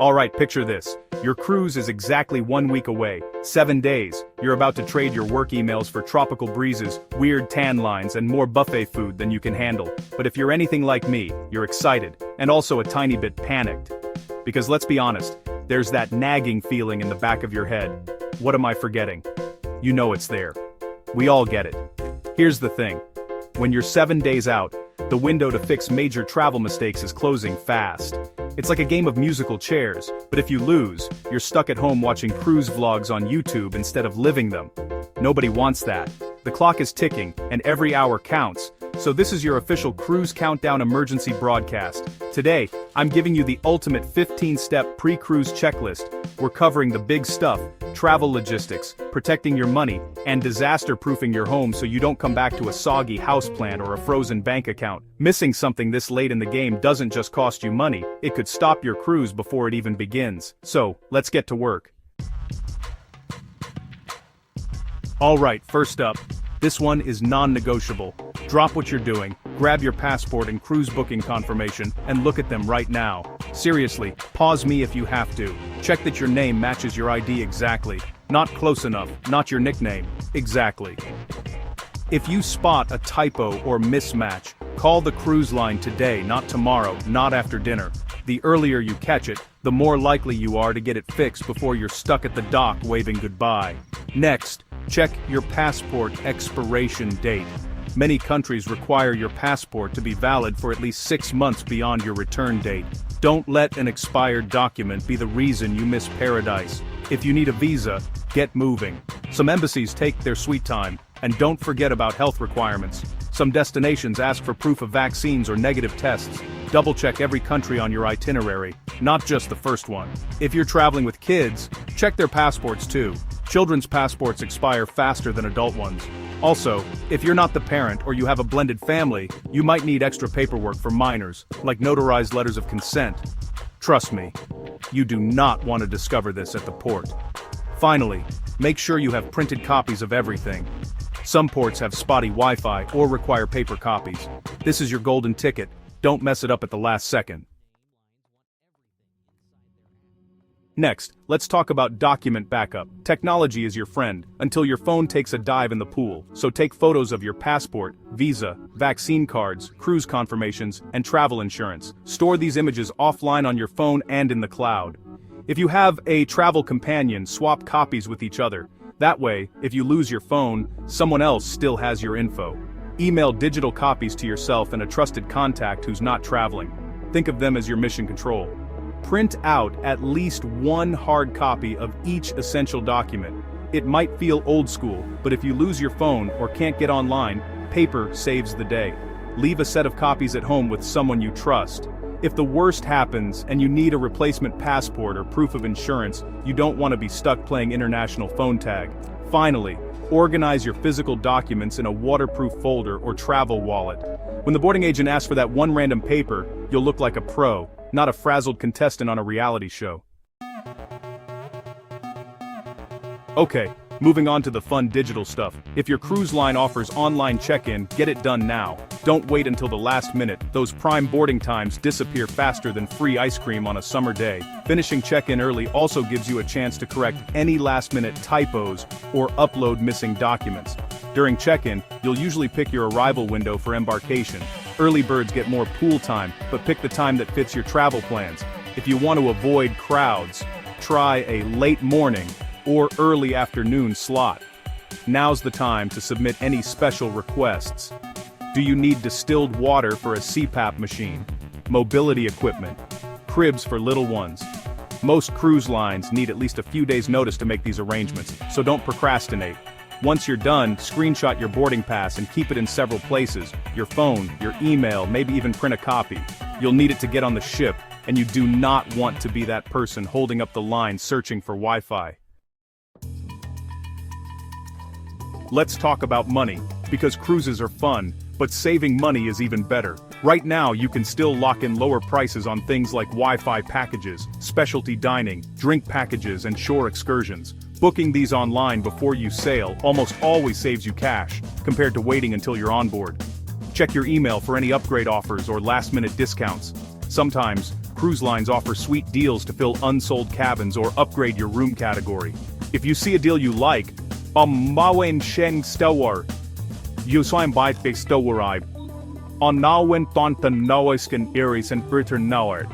Alright, picture this. Your cruise is exactly 1 week away, 7 days. You're about to trade your work emails for tropical breezes, weird tan lines, and more buffet food than you can handle. But if you're anything like me, you're excited, and also a tiny bit panicked. Because let's be honest, there's that nagging feeling in the back of your head. What am I forgetting? You know it's there. We all get it. Here's the thing. When you're 7 days out, the window to fix major travel mistakes is closing fast. It's like a game of musical chairs, but if you lose, you're stuck at home watching cruise vlogs on YouTube instead of living them. Nobody wants that. The clock is ticking, and every hour counts, so this is your official cruise countdown emergency broadcast. Today, I'm giving you the ultimate 15-step pre-cruise checklist. We're covering the big stuff, travel logistics, protecting your money, and disaster-proofing your home so you don't come back to a soggy houseplant or a frozen bank account. Missing something this late in the game doesn't just cost you money, it could stop your cruise before it even begins. So, let's get to work. Alright, first up. This one is non-negotiable. Drop what you're doing, grab your passport and cruise booking confirmation, and look at them right now. Seriously, pause me if you have to. Check that your name matches your ID exactly. Not close enough, not your nickname. Exactly. If you spot a typo or mismatch, call the cruise line today, not tomorrow, not after dinner. The earlier you catch it, the more likely you are to get it fixed before you're stuck at the dock waving goodbye. Next, check your passport expiration date. Many countries require your passport to be valid for at least 6 months beyond your return date. Don't let an expired document be the reason you miss paradise. If you need a visa, get moving. Some embassies take their sweet time, and don't forget about health requirements. Some destinations ask for proof of vaccines or negative tests. Double-check every country on your itinerary, not just the first one. If you're traveling with kids, check their passports too. Children's passports expire faster than adult ones. Also, if you're not the parent or you have a blended family, you might need extra paperwork for minors, like notarized letters of consent. Trust me, you do not want to discover this at the port. Finally, make sure you have printed copies of everything. Some ports have spotty Wi-Fi or require paper copies. This is your golden ticket. Don't mess it up at the last second. Next, let's talk about document backup. Technology is your friend, until your phone takes a dive in the pool, so take photos of your passport, visa, vaccine cards, cruise confirmations, and travel insurance. Store these images offline on your phone and in the cloud. If you have a travel companion, swap copies with each other. That way, if you lose your phone, someone else still has your info. Email digital copies to yourself and a trusted contact who's not traveling. Think of them as your mission control. Print out at least one hard copy of each essential document. It might feel old school, but if you lose your phone or can't get online, paper saves the day. Leave a set of copies at home with someone you trust. If the worst happens and you need a replacement passport or proof of insurance, you don't want to be stuck playing international phone tag. Finally, organize your physical documents in a waterproof folder or travel wallet. When the boarding agent asks for that one random paper, you'll look like a pro, not a frazzled contestant on a reality show. Okay, moving on to the fun digital stuff. If your cruise line offers online check-in, get it done now. Don't wait until the last minute. Those prime boarding times disappear faster than free ice cream on a summer day. Finishing check-in early also gives you a chance to correct any last-minute typos or upload missing documents. During check-in, you'll usually pick your arrival window for embarkation. Early birds get more pool time, but pick the time that fits your travel plans. If you want to avoid crowds, try a late morning or early afternoon slot. Now's the time to submit any special requests. Do you need distilled water for a CPAP machine? Mobility equipment? Cribs for little ones? Most cruise lines need at least a few days' notice to make these arrangements, so don't procrastinate. Once you're done, screenshot your boarding pass and keep it in several places. Your phone, your email, maybe even print a copy. You'll need it to get on the ship, and you do not want to be that person holding up the line searching for Wi-Fi. Let's talk about money, because cruises are fun, but saving money is even better. Right now you can still lock in lower prices on things like Wi-Fi packages, specialty dining, drink packages, and shore excursions. Booking these online before you sail almost always saves you cash, compared to waiting until you're on board. Check your email for any upgrade offers or last-minute discounts. Sometimes, cruise lines offer sweet deals to fill unsold cabins or upgrade your room category. If you see a deal you like, mawen sheng stowar. You swim by big stowar on nawen thontan noisken iris and britter nauert.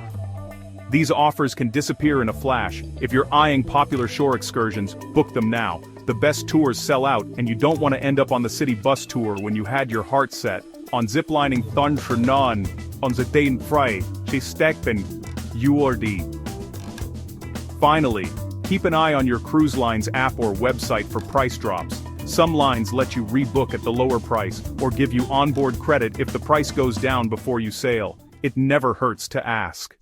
These offers can disappear in a flash. If you're eyeing popular shore excursions, book them now. The best tours sell out, and you don't want to end up on the city bus tour when you had your heart set on ziplining Thundernon, on the Dane Fry, Chistekben, URD. Finally, keep an eye on your cruise line's app or website for price drops. Some lines let you rebook at the lower price, or give you onboard credit if the price goes down before you sail. It never hurts to ask.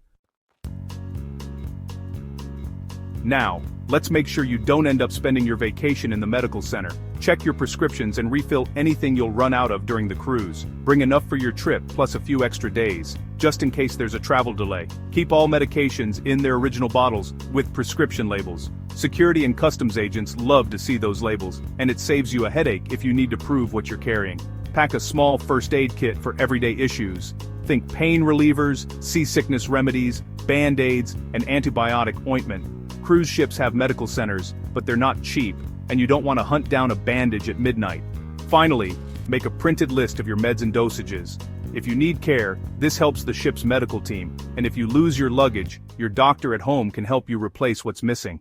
Now, let's make sure you don't end up spending your vacation in the medical center. Check your prescriptions and refill anything you'll run out of during the cruise. Bring enough for your trip plus a few extra days, just in case there's a travel delay. Keep all medications in their original bottles, with prescription labels. Security and customs agents love to see those labels, and it saves you a headache if you need to prove what you're carrying. Pack a small first aid kit for everyday issues. Think pain relievers, seasickness remedies, band-aids, and antibiotic ointment. Cruise ships have medical centers, but they're not cheap, and you don't want to hunt down a bandage at midnight. Finally, make a printed list of your meds and dosages. If you need care, this helps the ship's medical team, and if you lose your luggage, your doctor at home can help you replace what's missing.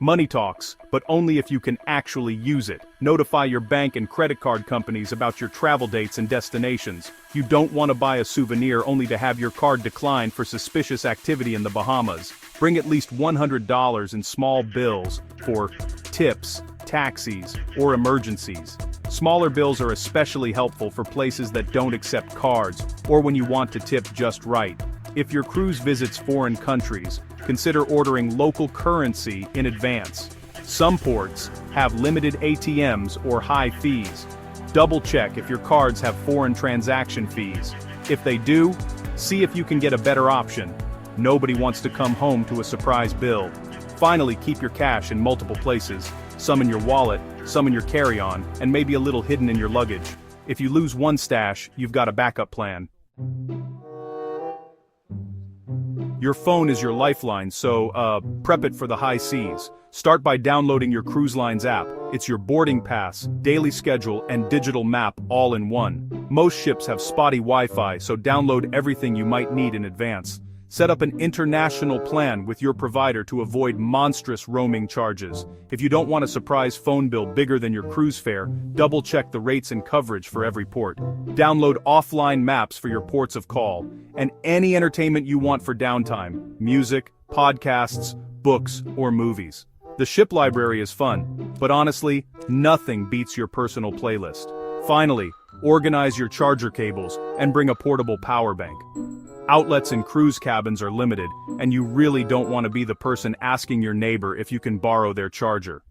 Money talks, but only if you can actually use it. Notify your bank and credit card companies about your travel dates and destinations. You don't want to buy a souvenir only to have your card declined for suspicious activity in the Bahamas. Bring at least $100 in small bills for tips, taxis, or emergencies. Smaller bills are especially helpful for places that don't accept cards, or when you want to tip just right. If your cruise visits foreign countries, consider ordering local currency in advance. Some ports have limited ATMs or high fees. Double check if your cards have foreign transaction fees. If they do, see if you can get a better option. Nobody wants to come home to a surprise bill. Finally, keep your cash in multiple places, some in your wallet, some in your carry-on, and maybe a little hidden in your luggage. If you lose one stash, you've got a backup plan. Your phone is your lifeline, so, prep it for the high seas. Start by downloading your cruise line's app. It's your boarding pass, daily schedule, and digital map all in one. Most ships have spotty Wi-Fi, so download everything you might need in advance. Set up an international plan with your provider to avoid monstrous roaming charges. If you don't want a surprise phone bill bigger than your cruise fare, double-check the rates and coverage for every port. Download offline maps for your ports of call, and any entertainment you want for downtime: music, podcasts, books, or movies. The ship library is fun, but honestly, nothing beats your personal playlist. Finally, organize your charger cables and bring a portable power bank. Outlets in cruise cabins are limited, and you really don't want to be the person asking your neighbor if you can borrow their charger.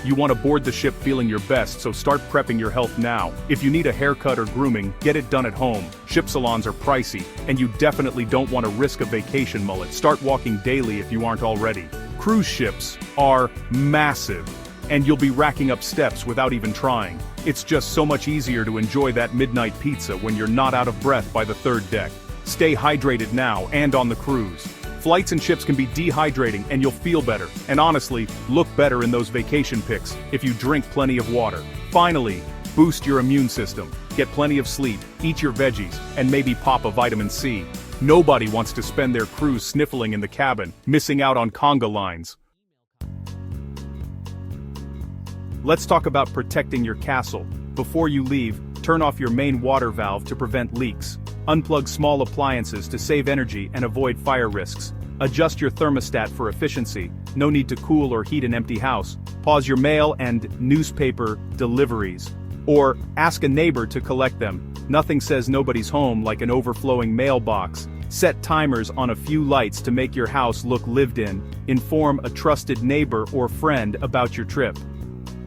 You want to board the ship feeling your best, so start prepping your health now. If you need a haircut or grooming, get it done at home. Ship salons are pricey, and you definitely don't want to risk a vacation mullet. Start walking daily if you aren't already. Cruise ships are massive, and you'll be racking up steps without even trying. It's just so much easier to enjoy that midnight pizza when you're not out of breath by the third deck. Stay hydrated now and on the cruise. Flights and ships can be dehydrating, and you'll feel better, and honestly, look better in those vacation pics if you drink plenty of water. Finally, boost your immune system. Get plenty of sleep, eat your veggies, and maybe pop a vitamin C. Nobody wants to spend their cruise sniffling in the cabin, missing out on conga lines. Let's talk about protecting your castle. Before you leave, turn off your main water valve to prevent leaks. Unplug small appliances to save energy and avoid fire risks. Adjust your thermostat for efficiency. No need to cool or heat an empty house. Pause your mail and newspaper deliveries. Or ask a neighbor to collect them. Nothing says nobody's home like an overflowing mailbox. Set timers on a few lights to make your house look lived in. Inform a trusted neighbor or friend about your trip.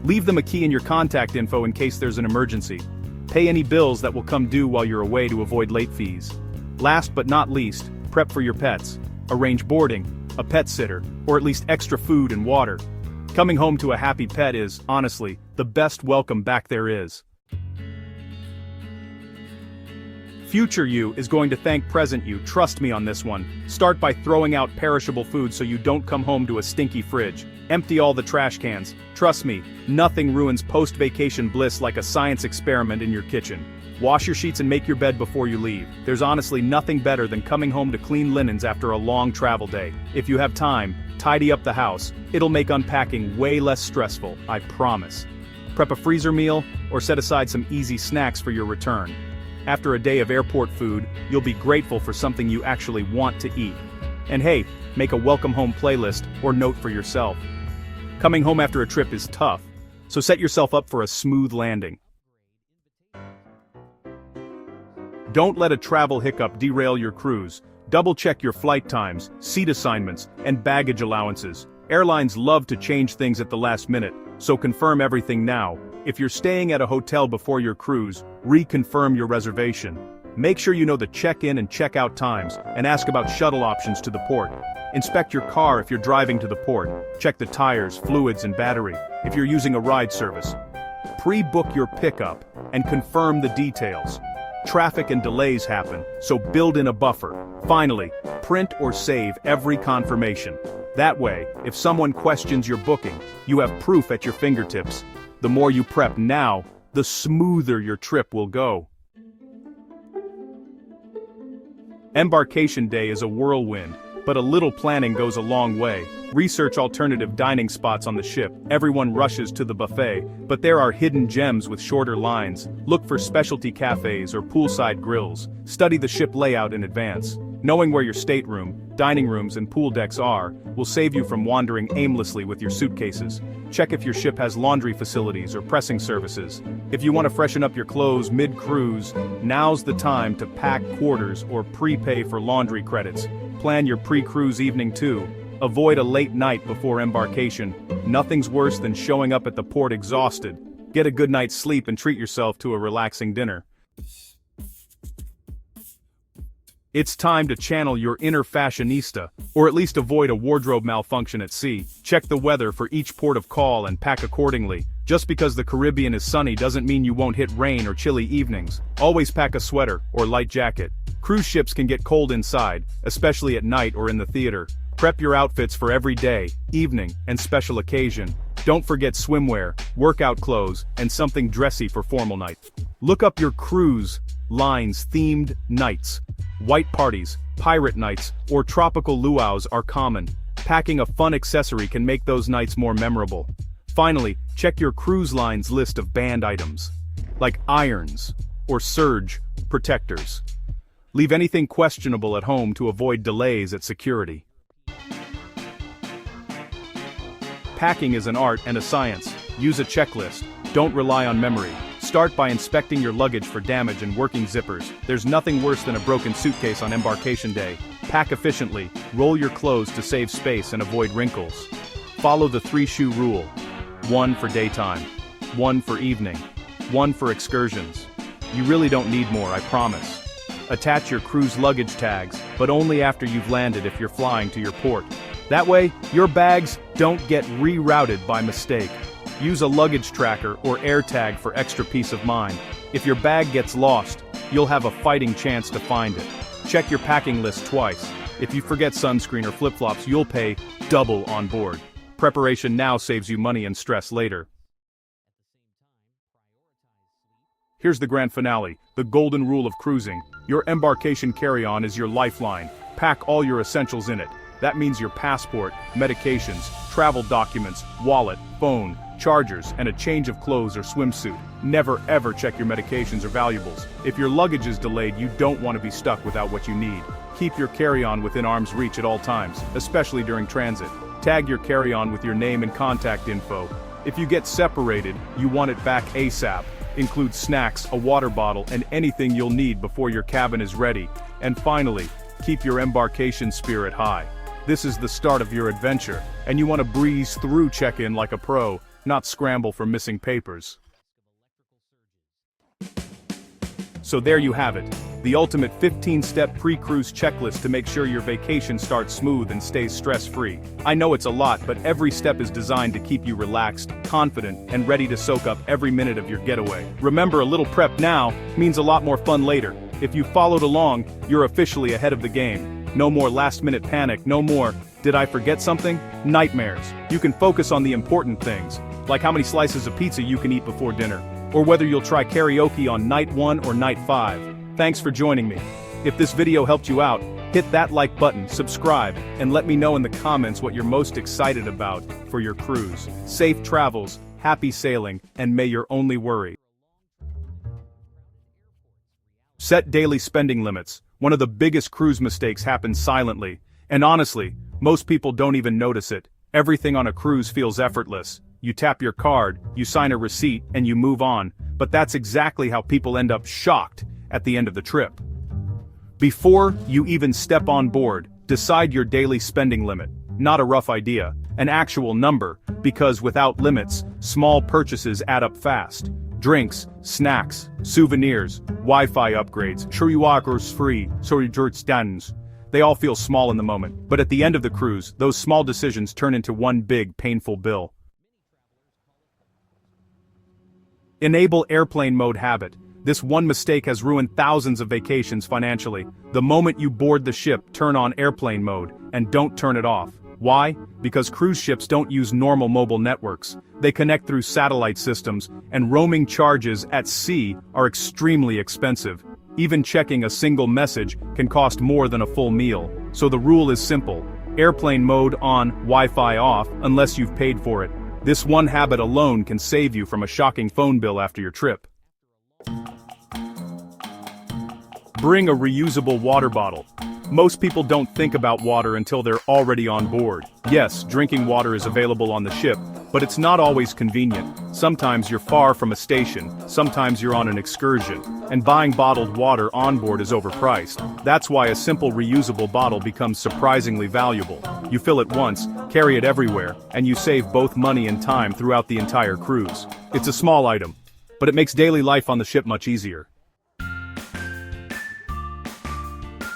Leave them a key in your contact info in case there's an emergency. Pay any bills that will come due while you're away to avoid late fees. Last but not least, prep for your pets. Arrange boarding, a pet sitter, or at least extra food and water. Coming home to a happy pet is, honestly, the best welcome back there is. Future you is going to thank present you, trust me on this one. Start by throwing out perishable food so you don't come home to a stinky fridge. Empty all the trash cans. Trust me, nothing ruins post-vacation bliss like a science experiment in your kitchen. Wash your sheets and make your bed before you leave. There's honestly nothing better than coming home to clean linens after a long travel day. If you have time, tidy up the house. It'll make unpacking way less stressful, I promise. Prep a freezer meal, or set aside some easy snacks for your return. After a day of airport food, you'll be grateful for something you actually want to eat. And hey, make a welcome home playlist or note for yourself. Coming home after a trip is tough, so set yourself up for a smooth landing. Don't let a travel hiccup derail your cruise. Double-check your flight times, seat assignments, and baggage allowances. Airlines love to change things at the last minute, so confirm everything now. If you're staying at a hotel before your cruise, reconfirm your reservation. Make sure you know the check-in and check-out times, and ask about shuttle options to the port. Inspect your car if you're driving to the port. Check the tires, fluids, and battery, if you're using a ride service. Pre-book your pickup, and confirm the details. Traffic and delays happen, so build in a buffer. Finally, print or save every confirmation. That way, if someone questions your booking, you have proof at your fingertips. The more you prep now, the smoother your trip will go. Embarkation Day is a whirlwind, but a little planning goes a long way. Research alternative dining spots on the ship. Everyone rushes to the buffet, but there are hidden gems with shorter lines. Look for specialty cafes or poolside grills. Study the ship layout in advance. Knowing where your stateroom, dining rooms, and pool decks are will save you from wandering aimlessly with your suitcases. Check if your ship has laundry facilities or pressing services. If you want to freshen up your clothes mid-cruise, now's the time to pack quarters or prepay for laundry credits. Plan your pre-cruise evening too. Avoid a late night before embarkation. Nothing's worse than showing up at the port exhausted. Get a good night's sleep and treat yourself to a relaxing dinner. It's time to channel your inner fashionista, or at least avoid a wardrobe malfunction at sea. Check the weather for each port of call and pack accordingly. Just because the Caribbean is sunny doesn't mean you won't hit rain or chilly evenings. Always pack a sweater or light jacket. Cruise ships can get cold inside, especially at night or in the theater. Prep your outfits for every day, evening, and special occasion. Don't forget swimwear, workout clothes, and something dressy for formal night. Look up your cruise line's themed nights. White parties, pirate nights, or tropical luau's are common. Packing a fun accessory can make those nights more memorable. Finally, check your cruise line's list of banned items, like irons or surge protectors. Leave anything questionable at home to avoid delays at security. Packing is an art and a science. Use a checklist. Don't rely on memory. Start by inspecting your luggage for damage and working zippers. There's nothing worse than a broken suitcase on embarkation day. Pack efficiently, roll your clothes to save space and avoid wrinkles. Follow the 3-shoe rule. 1 for daytime, 1 for evening, 1 for excursions. You really don't need more, I promise. Attach your cruise luggage tags, but only after you've landed if you're flying to your port. That way, your bags don't get rerouted by mistake. Use a luggage tracker or AirTag for extra peace of mind. If your bag gets lost, you'll have a fighting chance to find it. Check your packing list twice. If you forget sunscreen or flip-flops, you'll pay double on board. Preparation now saves you money and stress later. Here's the grand finale, the golden rule of cruising. Your embarkation carry-on is your lifeline. Pack all your essentials in it. That means your passport, medications, travel documents, wallet, phone, chargers, and a change of clothes or swimsuit. Never ever check your medications or valuables. If your luggage is delayed, you don't want to be stuck without what you need. Keep your carry-on within arm's reach at all times, especially during transit. Tag your carry-on with your name and contact info. If you get separated, you want it back ASAP. Include snacks, a water bottle, and anything you'll need before your cabin is ready. And finally, keep your embarkation spirit high. This is the start of your adventure, and you want to breeze through check-in like a pro, not scramble for missing papers. So there you have it, the ultimate 15-step pre-cruise checklist to make sure your vacation starts smooth and stays stress-free. I know it's a lot, but every step is designed to keep you relaxed, confident, and ready to soak up every minute of your getaway. Remember, a little prep now means a lot more fun later. If you followed along, you're officially ahead of the game. No more last-minute panic, no more, "Did I forget something?" nightmares. You can focus on the important things, like how many slices of pizza you can eat before dinner, or whether you'll try karaoke on night 1 or night 5. Thanks for joining me. If this video helped you out, hit that like button, subscribe, and let me know in the comments what you're most excited about for your cruise. Safe travels, happy sailing, and may your only worry. Set daily spending limits. One of the biggest cruise mistakes happens silently, and honestly, most people don't even notice it. Everything on a cruise feels effortless. You tap your card, you sign a receipt, and you move on, but that's exactly how people end up shocked at the end of the trip. Before you even step on board, decide your daily spending limit. Not a rough idea, an actual number, because without limits, small purchases add up fast. Drinks, snacks, souvenirs, Wi-Fi upgrades, free, they all feel small in the moment, but at the end of the cruise, those small decisions turn into one big, painful bill. Enable airplane mode habit. This one mistake has ruined thousands of vacations financially. The moment you board the ship, turn on airplane mode, and don't turn it off. Why? Because cruise ships don't use normal mobile networks. They connect through satellite systems, and roaming charges at sea are extremely expensive. Even checking a single message can cost more than a full meal. So the rule is simple: airplane mode on, Wi-Fi off, unless you've paid for it. This one habit alone can save you from a shocking phone bill after your trip. Bring a reusable water bottle. Most people don't think about water until they're already on board. Yes, drinking water is available on the ship, but it's not always convenient. Sometimes you're far from a station, sometimes you're on an excursion, and buying bottled water on board is overpriced. That's why a simple reusable bottle becomes surprisingly valuable. You fill it once, carry it everywhere, and you save both money and time throughout the entire cruise. It's a small item, but it makes daily life on the ship much easier.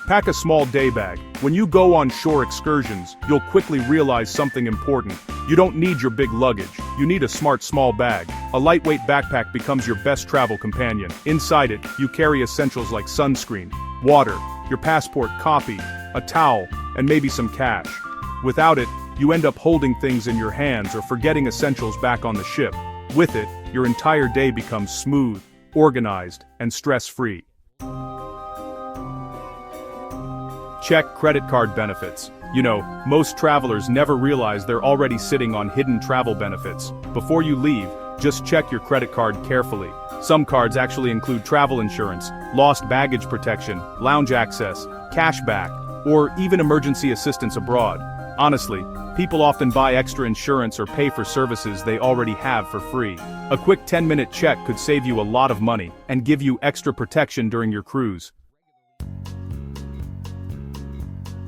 Pack a small day bag. When you go on shore excursions, you'll quickly realize something important. You don't need your big luggage. You need a smart small bag. A lightweight backpack becomes your best travel companion. Inside it, you carry essentials like sunscreen, water, your passport copy, a towel, and maybe some cash. Without it, you end up holding things in your hands or forgetting essentials back on the ship. With it, your entire day becomes smooth, organized, and stress-free. Check credit card benefits. You know, most travelers never realize they're already sitting on hidden travel benefits. Before you leave, just check your credit card carefully. Some cards actually include travel insurance, lost baggage protection, lounge access, cashback, or even emergency assistance abroad. Honestly, people often buy extra insurance or pay for services they already have for free. A quick 10-minute check could save you a lot of money and give you extra protection during your cruise.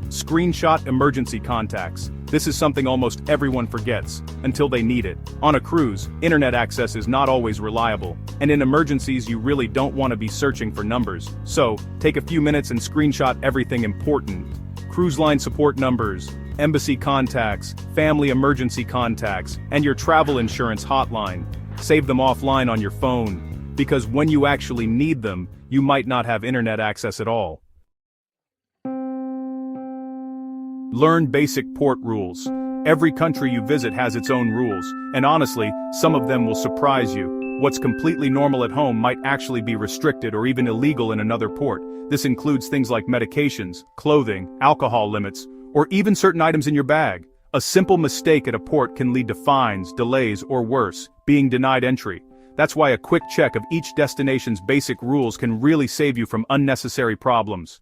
Screenshot emergency contacts. This is something almost everyone forgets, until they need it. On a cruise, internet access is not always reliable, and in emergencies you really don't want to be searching for numbers. So, take a few minutes and screenshot everything important. Cruise line support numbers, embassy contacts, family emergency contacts, and your travel insurance hotline. Save them offline on your phone, because when you actually need them, you might not have internet access at all. Learn basic port rules. Every country you visit has its own rules, and honestly, some of them will surprise you. What's completely normal at home might actually be restricted or even illegal in another port. This includes things like medications, clothing, alcohol limits, or even certain items in your bag. A simple mistake at a port can lead to fines, delays, or worse, being denied entry. That's why a quick check of each destination's basic rules can really save you from unnecessary problems.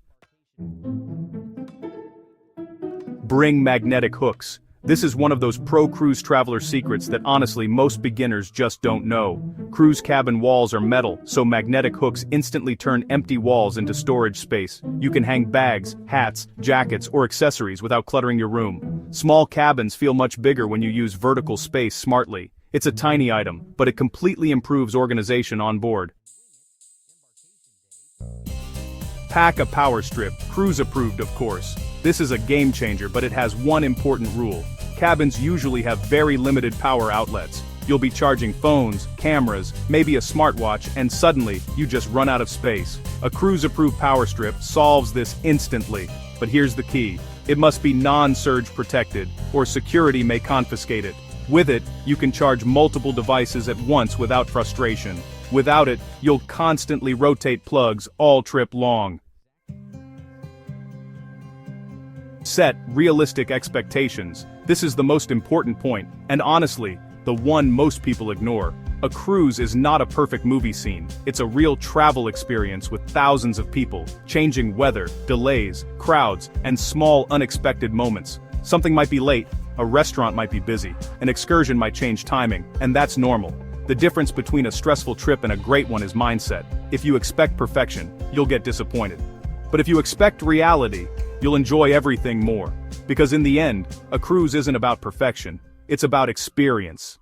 Bring magnetic hooks. This is one of those pro-cruise traveler secrets that honestly most beginners just don't know. Cruise cabin walls are metal, so magnetic hooks instantly turn empty walls into storage space. You can hang bags, hats, jackets, or accessories without cluttering your room. Small cabins feel much bigger when you use vertical space smartly. It's a tiny item, but it completely improves organization on board. Pack a power strip, cruise approved of course. This is a game changer, but it has one important rule. Cabins usually have very limited power outlets. You'll be charging phones, cameras, maybe a smartwatch, and suddenly, you just run out of space. A cruise-approved power strip solves this instantly. But here's the key. It must be non-surge protected, or security may confiscate it. With it, you can charge multiple devices at once without frustration. Without it, you'll constantly rotate plugs all trip long. Set realistic expectations. This is the most important point, and honestly, the one most people ignore. A cruise is not a perfect movie scene. It's a real travel experience with thousands of people, changing weather, delays, crowds, and small unexpected moments. Something might be late, a restaurant might be busy, an excursion might change timing, and that's normal. The difference between a stressful trip and a great one is mindset. If you expect perfection, you'll get disappointed. But if you expect reality, you'll enjoy everything more. Because in the end, a cruise isn't about perfection, it's about experience.